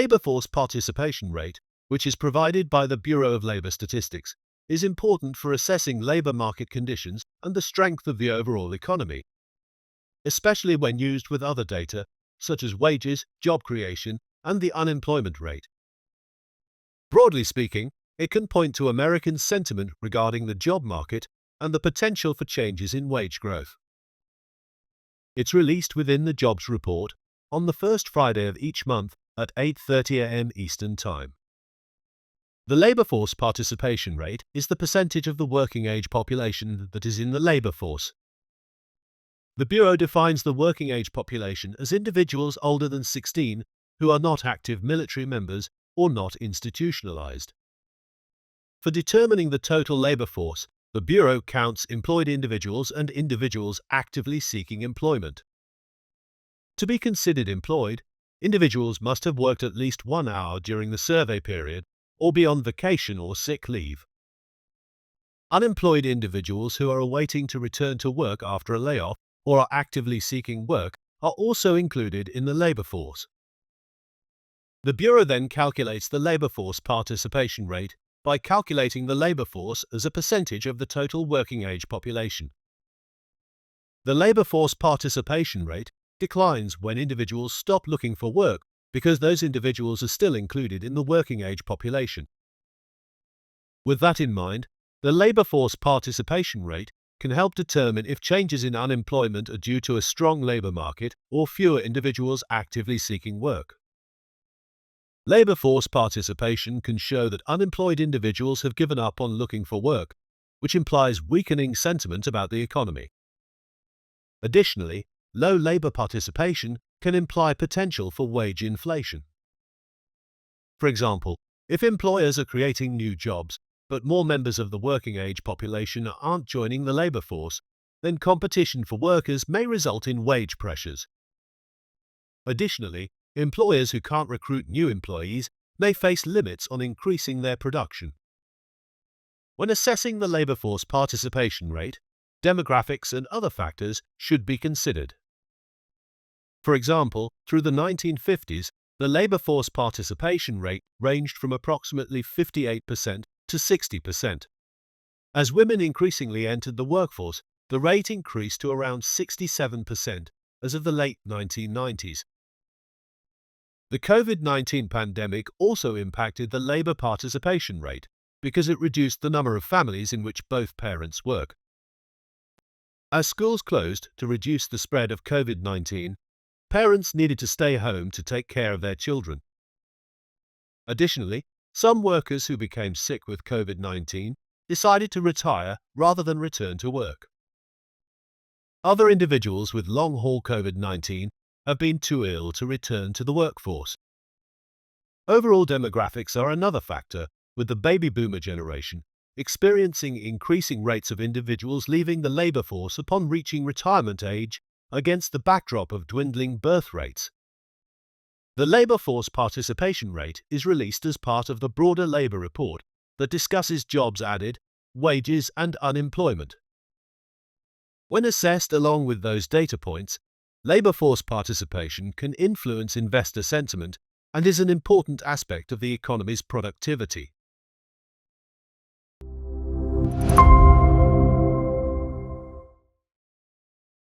labor force participation rate, which is provided by the Bureau of Labor Statistics, is important for assessing labor market conditions and the strength of the overall economy, especially when used with other data, such as wages, job creation, and the unemployment rate. Broadly speaking, it can point to American sentiment regarding the job market and the potential for changes in wage growth. It's released within the Jobs Report on the first Friday of each month at 8:30 a.m. Eastern Time. The labor force participation rate is the percentage of the working age population that is in the labor force. The Bureau defines the working age population as individuals older than 16 who are not active military members or not institutionalized. For determining the total labor force, the Bureau counts employed individuals and individuals actively seeking employment. To be considered employed, individuals must have worked at least 1 hour during the survey period or be on vacation or sick leave. Unemployed individuals who are awaiting to return to work after a layoff or are actively seeking work are also included in the labor force. The Bureau then calculates the labor force participation rate by calculating the labor force as a percentage of the total working age population. The labor force participation rate declines when individuals stop looking for work because those individuals are still included in the working age population. With that in mind, the labor force participation rate can help determine if changes in unemployment are due to a strong labor market or fewer individuals actively seeking work. Labor force participation can show that unemployed individuals have given up on looking for work, which implies weakening sentiment about the economy. Additionally, low labor participation can imply potential for wage inflation. For example, if employers are creating new jobs, but more members of the working age population aren't joining the labor force, then competition for workers may result in wage pressures. Additionally, employers who can't recruit new employees may face limits on increasing their production. When assessing the labor force participation rate, demographics and other factors should be considered. For example, through the 1950s, the labor force participation rate ranged from approximately 58% to 60%. As women increasingly entered the workforce, the rate increased to around 67% as of the late 1990s. The COVID-19 pandemic also impacted the labor participation rate because it reduced the number of families in which both parents work. As schools closed to reduce the spread of COVID-19, parents needed to stay home to take care of their children. Additionally, some workers who became sick with COVID-19 decided to retire rather than return to work. Other individuals with long-haul COVID-19 have been too ill to return to the workforce. Overall demographics are another factor, with the baby boomer generation experiencing increasing rates of individuals leaving the labor force upon reaching retirement age against the backdrop of dwindling birth rates. The labor force participation rate is released as part of the broader labor report that discusses jobs added, wages, and unemployment. When assessed along with those data points, labor force participation can influence investor sentiment and is an important aspect of the economy's productivity.